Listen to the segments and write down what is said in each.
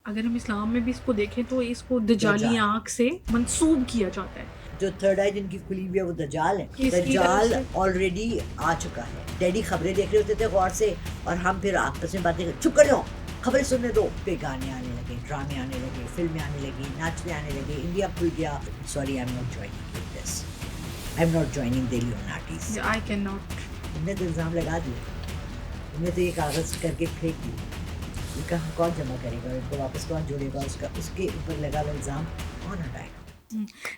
اگر ہم اسلام میں بھی اس کو دیکھیں تو اس کو دجالی دجال آنکھ سے منسوب کیا جاتا ہے. جو تھرڈ آئی جن کی کھلی ہوئی ہے وہ دجال ہے. کس کی دجال طرف سے؟ آلریڈی آ چکا ہے. ڈیڈی خبریں دیکھ رہے ہوتے تھے غور سے اور ہم پھر آپس میں باتیں چپ کر جاؤ خبریں سننے دو. پہ گانے آنے لگے, ڈرامے آنے لگے, فلمیں آنے لگی, ناچنے آنے لگے, انڈیا کھل گیا. Sorry I am not joining this, I am not joining Delhi unites. I can not. تم نے تو الزام لگا دیا, تم نے تو یہ کاغذ کر کے پھینک دی. یہ کہاں کون جمع کرے گا, ان کو واپس کون جوڑے گا, اس کے اوپر لگا ہوا الزام کون ہٹائے گا.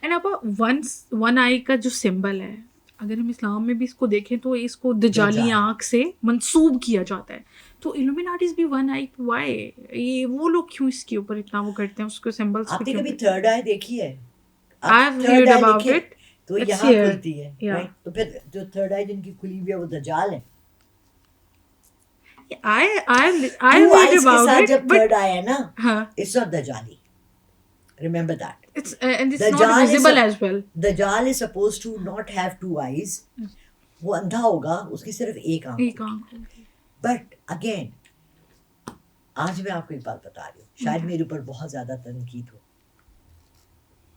اینڈ آپ ون آئی کا جو سمبل ہے, اگر ہم اسلام میں بھی اس کو دیکھیں تو اس کو دجالی دجال. آنکھ سے منسوب کیا جاتا ہے. تو ایلومیناٹیز بھی ون آئی, وائی یہ وہ لوگ کیوں اس کے اوپر اتنا وہ کرتے ہیں, اس کو سمبلس آپ کو نے کیوں کبھی کرتے ہیں؟ تھرڈ آئی دیکھی ہے؟ I've آپ تھرڈ heard آئی about لکھیں it. تو It's یہاں here. کھلتی ہے, Yeah. right؟ تو پھر جو تھرڈ آئی جن کی کھلی ہوئی ہے وہ دجال ہے. I ٹو read آئیز کے about ساتھ it, جب but تھرڈ آئی ہے نا, ہاں, اٹس ناٹ دجالی. Remember that. and it's not visible as well. دجال is supposed to not have two eyes. وہ اندھا ہوگا, اس کی صرف ایک آنکھ ایک ہوگی. آنکھ ہوگی. بٹ اگین آج میں آپ کو ایک بات بتا رہی ہوں, شاید میرے اوپر بہت زیادہ تنقید ہو.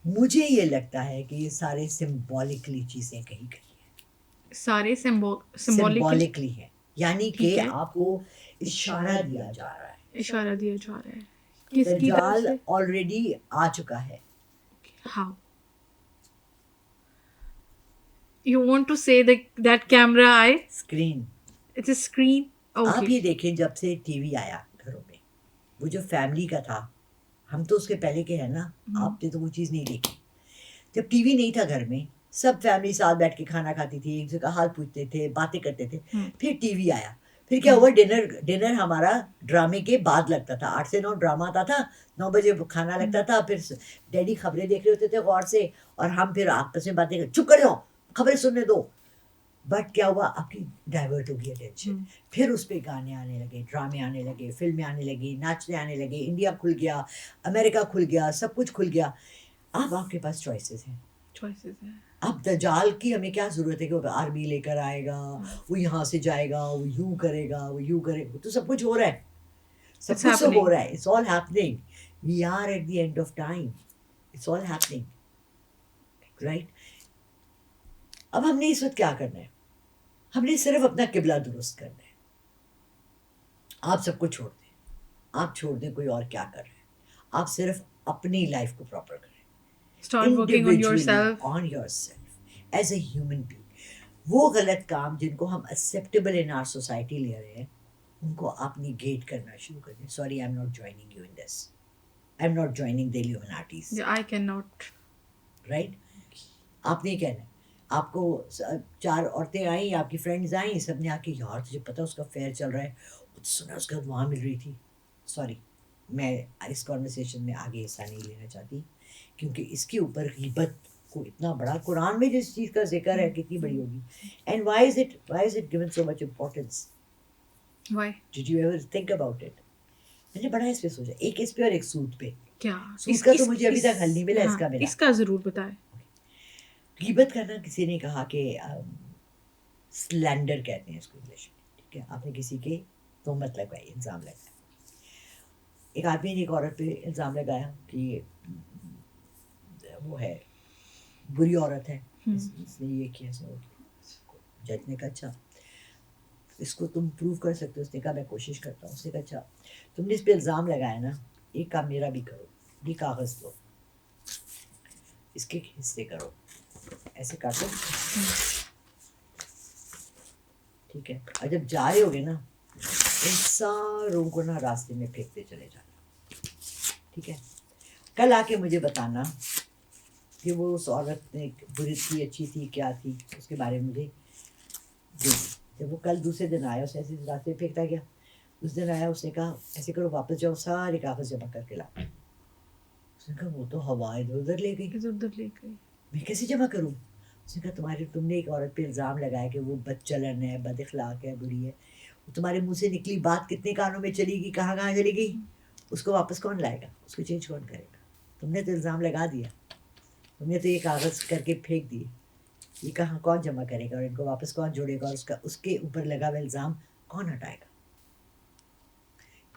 مجھے یہ لگتا ہے کہ یہ سارے سمبولکلی چیزیں کہی گئی ہیں. سارے سمبولکلی ہے, یعنی ٹھیک کہ ہے, آپ کو اشارہ دیا جا رہا ہے. اشارہ دیا جا رہا ہے کس کی طرف دجال سے؟ آلریڈی آ چکا ہے. How? You want to say that camera eye? Screen. It's a screen. آپ Okay. یہ دیکھیں جب سے ٹی وی آیا گھروں میں, وہ جو فیملی کا تھا, ہم تو اس کے پہلے کے ہیں نا, آپ نے تو وہ چیز نہیں دیکھی. جب ٹی وی نہیں تھا گھر میں, سب فیملی ساتھ بیٹھ کے کھانا کھاتی تھی, ایک دوسرے کا حال پوچھتے تھے, باتیں کرتے تھے. پھر ٹی وی آیا, پھر کیا ہوا, ڈنر ہمارا ڈرامے کے بعد لگتا تھا. 8 سے 9 ڈرامہ آتا تھا, 9 بجے کھانا لگتا تھا. پھر ڈیڈی خبریں دیکھ رہے ہوتے تھے غور سے اور ہم پھر آپس میں باتیں چپ کر جاؤ خبریں سننے دو. بٹ کیا ہوا, آپ کی ڈائیورٹ ہو گئی اٹینشن. پھر اس پہ گانے آنے لگے, ڈرامے آنے لگے, فلمیں آنے لگی, ناچنے آنے لگے, انڈیا کھل گیا, امریکہ کھل گیا, سب کچھ کھل گیا. اب آپ کے پاس چوائسیز ہیں. اب دجال کی ہمیں کیا ضرورت ہے کہ وہ آرمی لے کر آئے گا, وہ یہاں سے جائے گا, وہ یوں کرے گا, وہ یوں کرے گا. تو سب کچھ ہو رہا ہے, سب کچھ تو ہو رہا ہے. It's all happening. We are at the end of time. It's all happening, right. اب ہم نے اس وقت کیا کرنا ہے, ہم نے صرف اپنا قبلہ درست کرنا ہے. آپ سب کو چھوڑ دیں, آپ چھوڑ دیں کوئی اور کیا کر رہے ہیں, آپ صرف اپنی لائف کو پراپر کریں. Start working on yourself. On yourself as a human being. وہ غلط کام جن کو ہم acceptable in our society لے رہے ہیں, ان کو آپ نیگیٹ کرنا شروع کر دیں. Sorry, I'm not joining you in this. I'm not joining the Illuminatis. I cannot. Right? آپ نہیں کہنا. آپ کو 4 عورتیں آئیں, آپ کی فرینڈز آئیں, سب نے آ کے, یار تجھے پتا اس کا فیئر چل رہا ہے, سنا اس کا وہاں مل رہی تھی. سوری, میں اس کانورسیشن میں آگے حصہ نہیں لینا چاہتی, کیونکہ اس کے اوپر غیبت کو اتنا بڑا, قرآن میں جس چیز کا ذکر ہے کتنی بڑی ہوگی. And why is it given so much importance? Why? Did you ever think about it? میں نے بڑا اس پہ سوچا, ایک اس پہ اور ایک سود پہ. کیا سود کا تو مجھے ابھی تک حل نہیں ملا, اس کا ملا. اس کا ضرور بتائیں. غیبت کرنا, کسی نے کہا کہ سلینڈر کہتے ہیں اس کو انگلش میں, ٹھیک ہے. آپ نے کسی کے تہمت لگائی, الزام لگایا. ایک آدمی نے ایک عورت پہ الزام لگایا کہ وہ ہے, بری عورت ہے, اس نے یہ کیا, جج نے کہا اچھا اس کو تم پروو کر سکتے ہو. اس نے کہا میں کوشش کرتا ہوں. اس نے کہا اچھا تم نے اس پہ الزام لگایا نا, ایک کام میرا بھی کرو, یہ کاغذ دو, اس کے حصے کرو, ایسے کاٹو, ٹھیک ہے. اور جب جا رہے ہوگے نا, ان ساروں کو نا راستے میں پھینکتے چلے جانا, ٹھیک ہے. کل آ کے مجھے بتانا کہ وہ اس عورت نے بری تھی, اچھی تھی, کیا تھی, اس کے بارے میں مجھے. جب وہ کل دوسرے دن آیا, اسے ایسے راستے میں پھینکتا گیا. اس دن آیا, اس نے کہا ایسے کرو, واپس جاؤ, سارے کاغذ جمع کر کے لاؤ. اس نے کہا وہ تو ہوا ادھر ادھر لے گئی, میں کیسے جمع کروں. اس نے کہا تم نے ایک عورت پہ الزام لگایا کہ وہ بد چلن ہے, بد اخلاق ہے, بری ہے. وہ تمہارے منہ سے نکلی بات کتنے کانوں میں چلی گئی, کہاں کہاں چلی گئی, اس کو واپس کون لائے گا, اس کو چینج کون کرے گا. تم نے تو الزام لگا دیا, تم نے تو یہ کاغذ کر کے پھینک دیے, یہ کہاں کون جمع کرے گا, اور ان کو واپس کون جوڑے گا, اور اس کے اوپر لگا ہوا الزام کون ہٹائے گا.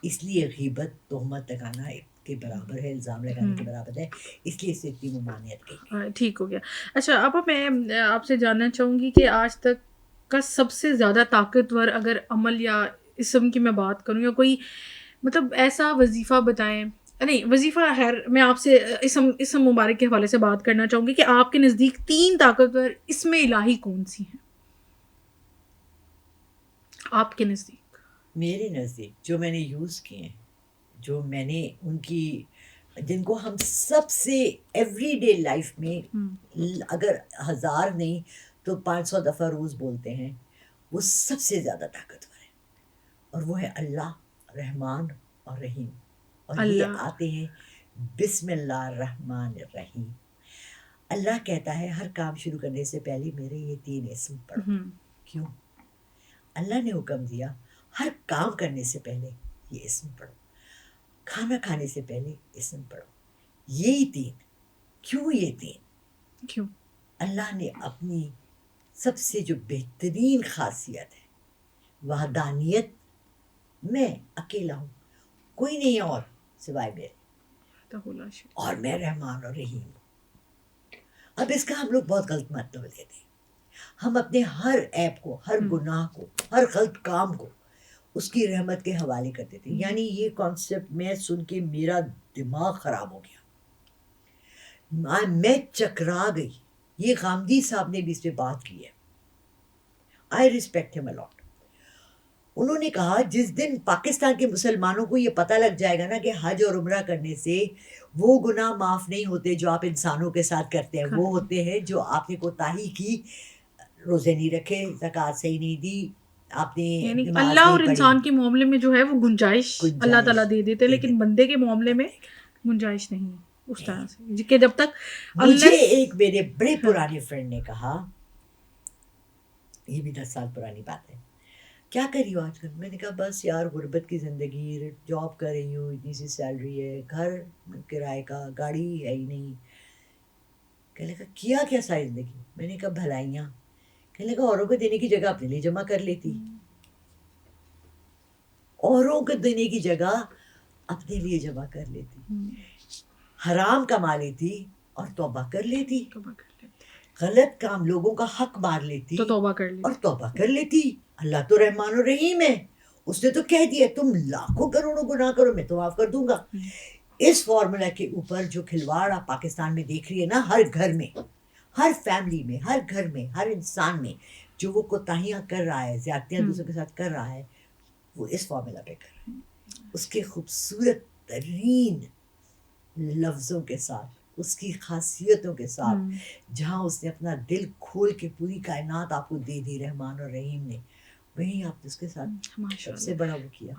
اس لیے غیبت, تہمت لگانا ایک کے برابر ہے, الزام لگانے کے برابر ہے, اس لیے اس سے اتنی ممانعت گئی. ٹھیک ہو گیا. اچھا اب میں آپ سے جاننا چاہوں گی کہ آج تک کا سب سے زیادہ طاقتور اگر عمل یا اسم کی میں بات کروں, یا کوئی مطلب ایسا وظیفہ بتائیں, نہیں وظیفہ خیر میں آپ سے اسم مبارک کے حوالے سے بات کرنا چاہوں گی کہ آپ کے نزدیک 3 طاقتور اسم الہی کون سی ہیں آپ کے نزدیک؟ میرے نزدیک جو میں نے یوز کیے ہیں, جو میں نے ان کی, جن کو ہم سب سے ایوری ڈے لائف میں اگر 1000 نہیں تو 500 دفعہ روز بولتے ہیں, وہ سب سے زیادہ طاقتور ہے, اور وہ ہے اللہ, رحمان اور رحیم. اور یہ آتے ہیں بسم اللہ الرحمن الرحیم. اللہ کہتا ہے ہر کام شروع کرنے سے پہلے میرے یہ 3 اسم پڑھو. کیوں؟ اللہ نے حکم دیا ہر کام کرنے سے پہلے یہ اسم پڑھو, کھانا کھانے سے پہلے اسم پڑھو. یہی 3. کیوں یہ 3؟ کیوں؟ اللہ نے اپنی سب سے جو بہترین خاصیت ہے, وحدانیت, میں اکیلا ہوں, کوئی نہیں اور سوائے میرے, اور میں رحمان اور رحیم ہوں. اب اس کا ہم لوگ بہت غلط مطلب لیتے ہیں. ہم اپنے ہر عیب کو, ہر گناہ کو, ہر غلط کام کو اس کی رحمت کے حوالے کر دیتے ہیں. یعنی یہ کانسیپٹ میں سن کے میرا دماغ خراب ہو گیا, میں چکرا گئی. یہ غامدی صاحب نے بھی اس پہ بات کی ہے. آئی ریسپیکٹ ہم الاٹ. انہوں نے کہا جس دن پاکستان کے مسلمانوں کو یہ پتہ لگ جائے گا نا کہ حج اور عمرہ کرنے سے وہ گناہ معاف نہیں ہوتے جو آپ انسانوں کے ساتھ کرتے ہیں, وہ ہوتے ہیں جو آپ نے کوتاہی کی, روزے نہیں رکھے, زکوٰۃ صحیح نہیں دی, آپ نے یعنی نماز اللہ اور نہیں پڑھی. انسان کے معاملے میں جو ہے وہ گنجائش اللہ تعالیٰ دے دیتے, لیکن بندے کے معاملے میں گنجائش نہیں اس طرح سے کہ جب تک. مجھے ایک میرے بڑے پرانے فرینڈ نے کہا, یہ بھی 10 سال پرانی بات ہے, کیا کر رہی ہو آج کل؟ میں نے کہا بس یار غربت کی زندگی, جاب کر رہی ہوں, اتنی سی سیلری ہے, گھر کرائے کا, گاڑی ہے ہی نہیں. کہنے لگا کیا کیا ساری زندگی؟ میں نے کہا بھلائیاں. کہنے لگا اوروں کو دینے کی جگہ اپنے لیے جمع کر لیتی, اوروں کو دینے کی جگہ اپنے لیے جمع کر لیتی, حرام کما لیتی اور توبہ کر لیتی, غلط کام لوگوں کا حق مار لیتی تو توبہ کر لیتی اور توبہ کر لیتی. اللہ تو رحمان و رحیم ہے, اس نے تو کہہ دیا تم لاکھوں کروڑوں گناہ کرو میں تو معاف کر دوں گا. اس فارمولا کے اوپر جو کھلواڑ آپ پاکستان میں دیکھ رہی ہے نا, ہر گھر میں, ہر فیملی میں, ہر گھر میں, ہر انسان میں جو وہ کوتاہیاں کر رہا ہے, زیادتیاں دوسروں کے ساتھ کر رہا ہے, وہ اس فارمولا پہ کر رہا ہے. اس کے خوبصورت ترین لفظوں کے ساتھ, اس کی خاصیتوں کے ساتھ, جہاں اس نے اپنا دل کھول کے پوری کائنات آپ کو دے دی رحمان اور رحیم نے, وہیں آپ اس کے ساتھ سب سے بڑا وہ کیا.